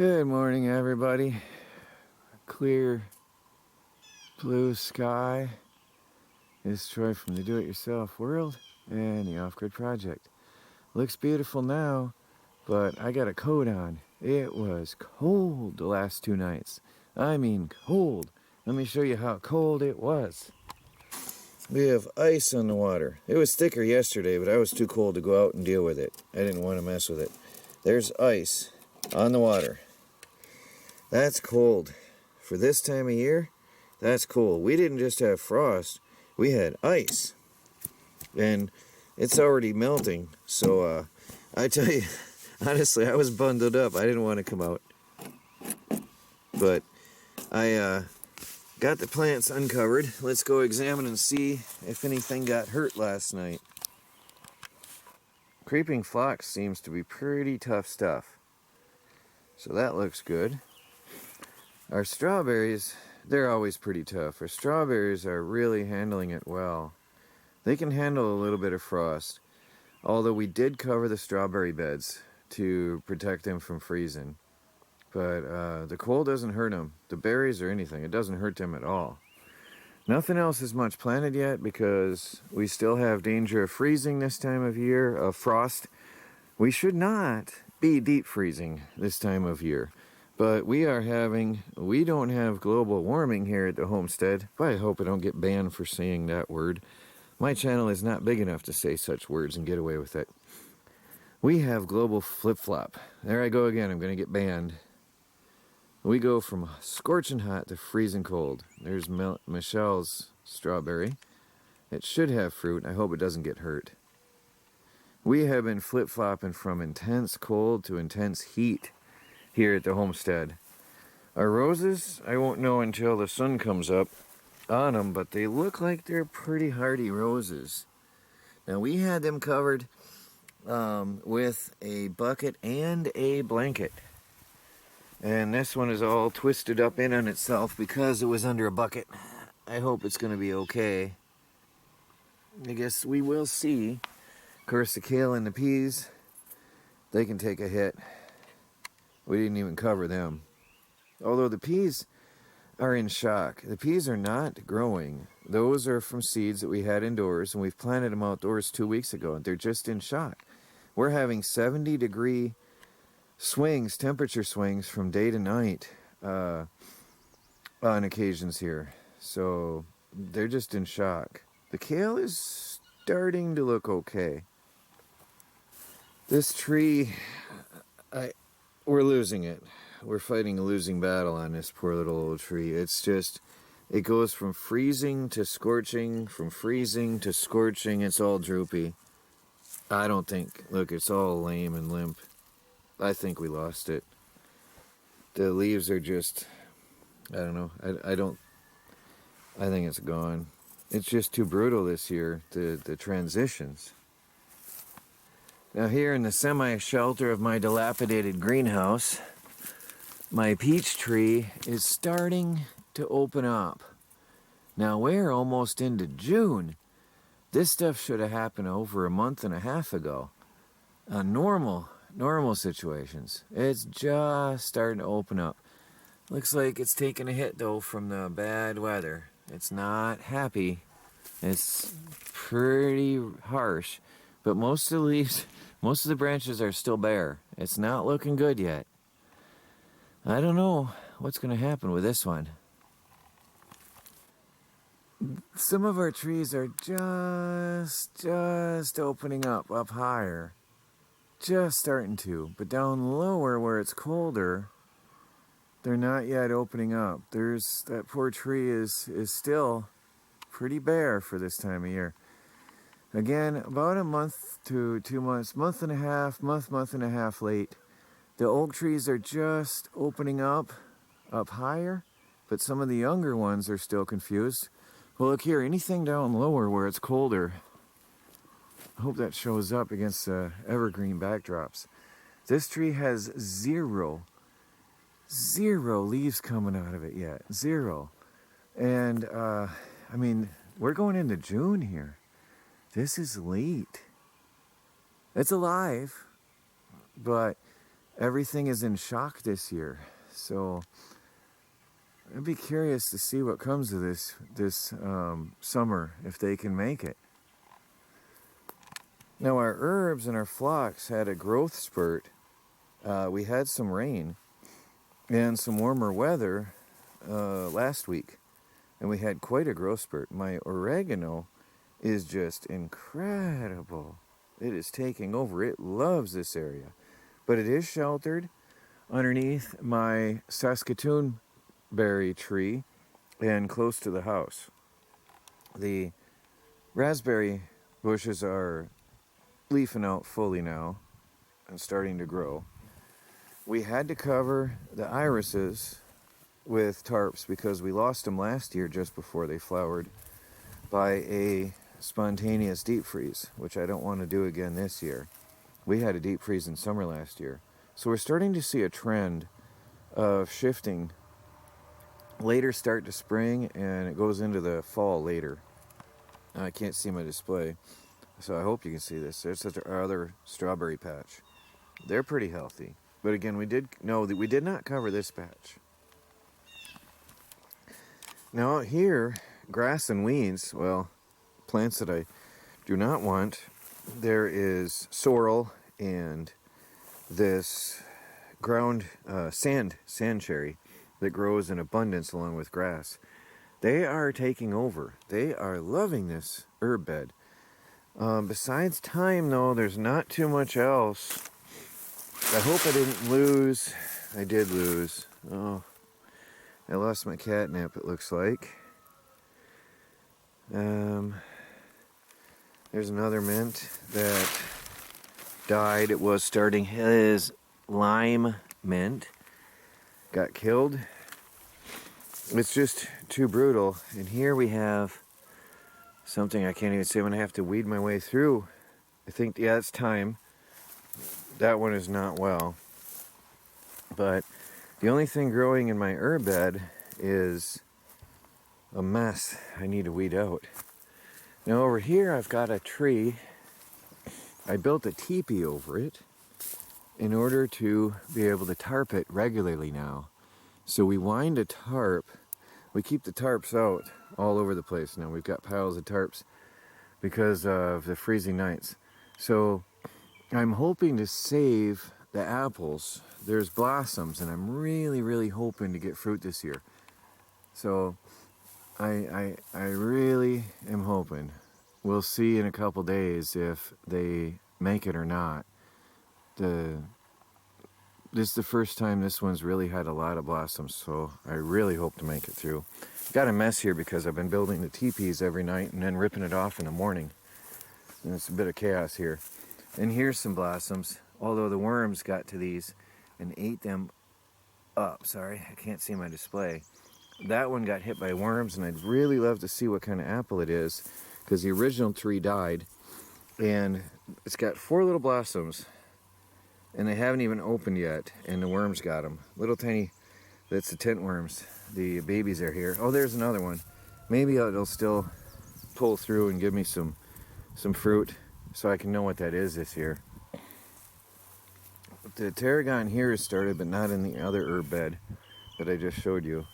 Good morning, everybody. Clear blue sky. It's Troy from the Do-It-Yourself World and the Off-Grid Project. Looks beautiful now, but I got a coat on. It was cold the last 2 nights. I mean cold. Let me show you how cold it was. We have ice on the water. It was thicker yesterday, but I was too cold to go out and deal with it. I didn't want to mess with it. There's ice on the water. That's cold. For this time of year, that's cold. We didn't just have frost, we had ice. And it's already melting. So I tell you, honestly, I was bundled up. I didn't want to come out. But I got the plants uncovered. Let's go examine and see if anything got hurt last night. Creeping phlox seems to be pretty tough stuff. So that looks good. Our strawberries, they're always pretty tough. Our strawberries are really handling it well. They can handle a little bit of frost, although we did cover the strawberry beds to protect them from freezing. But the cold doesn't hurt them. The berries or anything, it doesn't hurt them at all. Nothing else is much planted yet because we still have danger of freezing this time of year, of frost. We should not be deep freezing this time of year. But we don't have global warming here at the Homestead. But I hope I don't get banned for saying that word. My channel is not big enough to say such words and get away with it. We have global flip-flop. There I go again, I'm going to get banned. We go from scorching hot to freezing cold. There's Michelle's strawberry. It should have fruit. I hope it doesn't get hurt. We have been flip-flopping from intense cold to intense heat here at the Homestead. Our roses, I won't know until the sun comes up on them, but they look like they're pretty hardy roses. Now we had them covered with a bucket and a blanket. And this one is all twisted up in on itself because it was under a bucket. I hope it's going to be okay. I guess we will see. Of course, the kale and the peas, they can take a hit. We didn't even cover them. Although the peas are in shock. The peas are not growing. Those are from seeds that we had indoors, and we've planted them outdoors 2 weeks ago. They're just in shock. We're having 70-degree swings, temperature swings from day to night on occasions here. So they're just in shock. The kale is starting to look okay. This tree, we're losing it. We're fighting a losing battle on this poor little old tree. It's just, it goes from freezing to scorching, from freezing to scorching. It's all droopy. I don't think, look, it's all lame and limp. I think we lost it. The leaves are just, I don't know. I think it's gone. It's just too brutal this year, the transitions. Now here in the semi-shelter of my dilapidated greenhouse, my peach tree is starting to open up. Now we're almost into June. This stuff should have happened over a month and a half ago. Normal situations. It's just starting to open up. Looks like it's taking a hit though from the bad weather. It's not happy. It's pretty harsh. But most of the leaves, most of the branches are still bare. It's not looking good yet. I don't know what's going to happen with this one. Some of our trees are just opening up higher. Just starting to. But down lower where it's colder, they're not yet opening up. That poor tree is still pretty bare for this time of year. Again, about a month to 2 months, month and a half late. The oak trees are just opening up higher, but some of the younger ones are still confused. Well, look here, anything down lower where it's colder, I hope that shows up against the evergreen backdrops. This tree has zero leaves coming out of it yet. Zero. And, I mean, we're going into June here. This is late. It's alive, but everything is in shock this year. So I'd be curious to see what comes of this summer, if they can make it. Now our herbs and our phlox had a growth spurt. We had some rain and some warmer weather last week, and we had quite a growth spurt. My oregano is just incredible. It is taking over. It loves this area, but it is sheltered underneath my Saskatoon berry tree and close to the house. The raspberry bushes are leafing out fully now and starting to grow. We had to cover the irises with tarps because we lost them last year just before they flowered by a spontaneous deep freeze, which I don't want to do again this year. We had a deep freeze in summer last year. So we're starting to see a trend of shifting. Later start to spring and it goes into the fall later. I can't see my display, so I hope you can see this. There's our other strawberry patch. They're pretty healthy. But again, we did not cover this patch. Now out here, grass and weeds, well, plants that I do not want, there is sorrel and this ground sand cherry that grows in abundance along with grass. They are taking over. They are loving this herb bed. Besides thyme, though, there's not too much else. I hope I didn't lose. I did lose. Oh, I lost my catnip, it looks like. There's another mint that died. It was starting his lime mint. Got killed. It's just too brutal. And here we have something I can't even say. I'm going to have to weed my way through. I think, yeah, it's thyme. That one is not well. But the only thing growing in my herb bed is a mess I need to weed out. Now over here I've got a tree. I built a teepee over it in order to be able to tarp it regularly now. So we wind a tarp. We keep the tarps out all over the place now. We've got piles of tarps because of the freezing nights. So I'm hoping to save the apples. There's blossoms and I'm really hoping to get fruit this year. So I really am hoping. We'll see in a couple days if they make it or not. This is the first time this one's really had a lot of blossoms, so I really hope to make it through. Got a mess here because I've been building the teepees every night and then ripping it off in the morning. And it's a bit of chaos here. And here's some blossoms, although the worms got to these and ate them up. Sorry, I can't see my display. That one got hit by worms, and I'd really love to see what kind of apple it is because the original tree died. And it's got 4 little blossoms. And they haven't even opened yet, and the worms got them. Little tiny, that's the tent worms. The babies are here. Oh, there's another one. Maybe it'll still pull through and give me some fruit so I can know what that is this year. The tarragon here has started, but not in the other herb bed that I just showed you.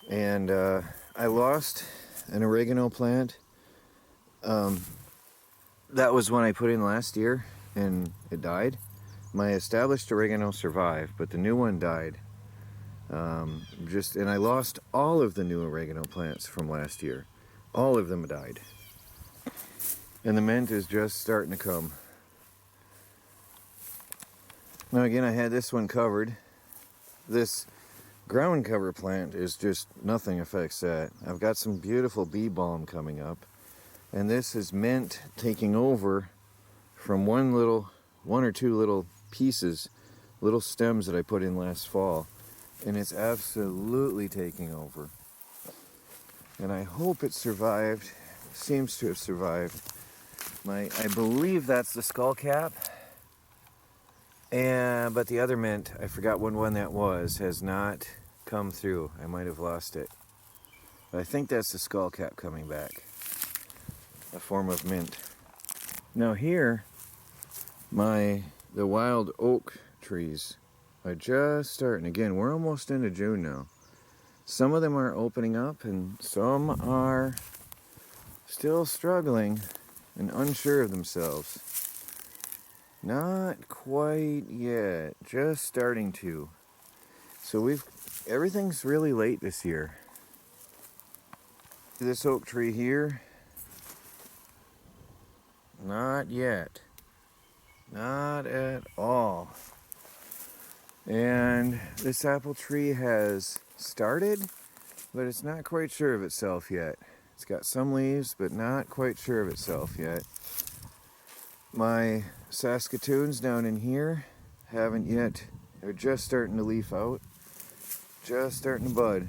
And I lost an oregano plant. That was one I put in last year, and it died. My established oregano survived, but the new one died. And I lost all of the new oregano plants from last year. All of them died. And the mint is just starting to come. Now again, I had this one covered. This ground cover plant is just nothing affects that. I've got some beautiful bee balm coming up. And this is mint taking over from one or two little pieces, little stems that I put in last fall, and it's absolutely taking over. And I hope it survived. Seems to have survived. I believe that's the skull cap. But the other mint, I forgot what one that was, has not come through. I might have lost it. But I think that's the skull cap coming back. A form of mint. Now here, the wild oak trees are just starting. Again, we're almost into June now. Some of them are opening up and some are still struggling and unsure of themselves. Not quite yet, just starting to. So everything's really late this year. This oak tree here, not yet. Not at all. And this apple tree has started, but it's not quite sure of itself yet. It's got some leaves, but not quite sure of itself yet. My Saskatoons down in here haven't yet. They're just starting to leaf out. Just starting to bud.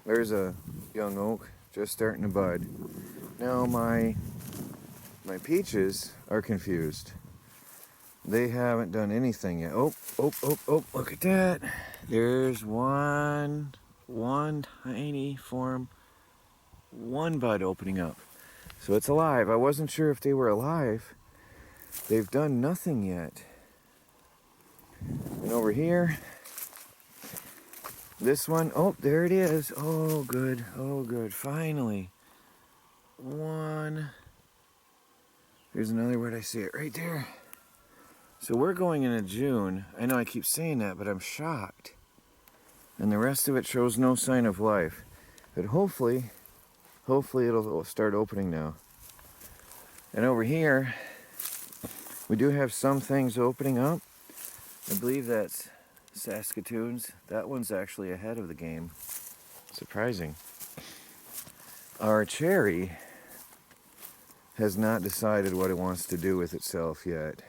There's a young oak just starting to bud. Now my peaches are confused. They haven't done anything yet. Oh, look at that. There's one tiny form, one bud opening up. So it's alive. I wasn't sure if they were alive. They've done nothing yet. And over here, this one, oh, there it is. Oh, good, finally. One. Here's another, where'd I see it? Right there. So we're going into June. I know I keep saying that, but I'm shocked. And the rest of it shows no sign of life. But hopefully it'll start opening now. And over here, we do have some things opening up. I believe that's Saskatoons. That one's actually ahead of the game. Surprising. Our cherry has not decided what it wants to do with itself yet.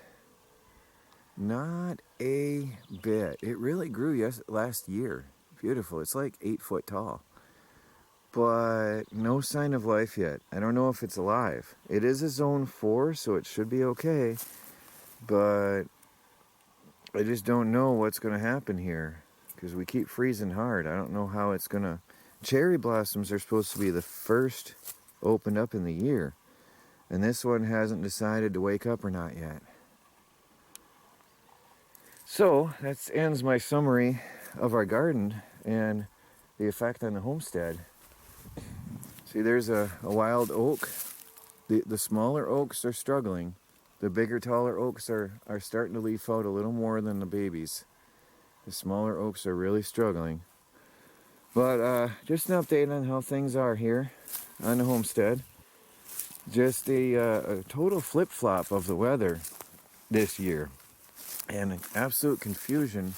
Not a bit. It really grew last year. Beautiful. It's like 8 foot tall. But no sign of life yet. I don't know if it's alive. It is a zone 4, so it should be okay. But I just don't know what's going to happen here. Because we keep freezing hard. I don't know how it's going to... Cherry blossoms are supposed to be the first opened up in the year. And this one hasn't decided to wake up or not yet. So, that ends my summary of our garden and the effect on the homestead. See, there's a wild oak. The smaller oaks are struggling. The bigger, taller oaks are starting to leaf out a little more than the babies. The smaller oaks are really struggling. But just an update on how things are here on the homestead. Just a total flip-flop of the weather this year. And an absolute confusion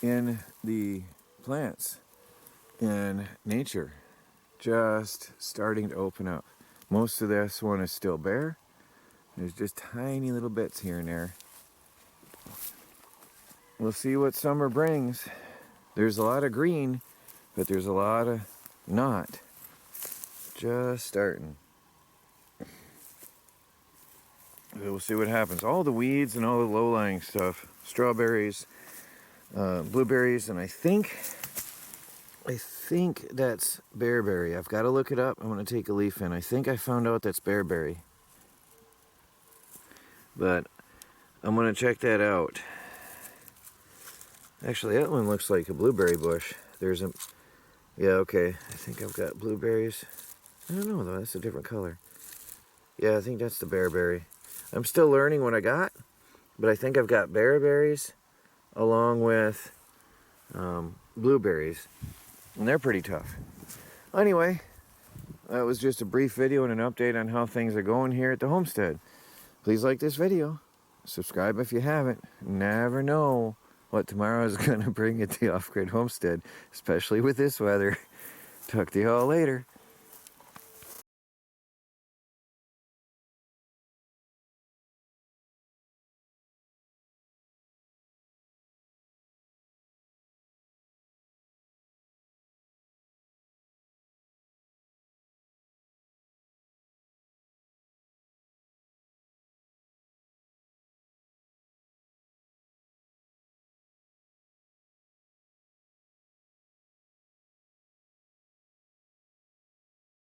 in the plants and nature. Just starting to open up. Most of this one is still bare. There's just tiny little bits here and there. We'll see what summer brings. There's a lot of green, but there's a lot of not. Just starting. We'll see what happens. All the weeds and all the low-lying stuff. Strawberries, blueberries, and I think that's bearberry. I've got to look it up. I'm going to take a leaf in. I think I found out that's bearberry. But I'm going to check that out. Actually, that one looks like a blueberry bush. Yeah, okay. I think I've got blueberries. I don't know, though. That's a different color. Yeah, I think that's the bearberry. I'm still learning what I got, but I think I've got bearberries along with blueberries, and they're pretty tough. Anyway, that was just a brief video and an update on how things are going here at the homestead. Please like this video. Subscribe if you haven't. Never know what tomorrow is going to bring at the off-grid homestead, especially with this weather. Talk to you all later.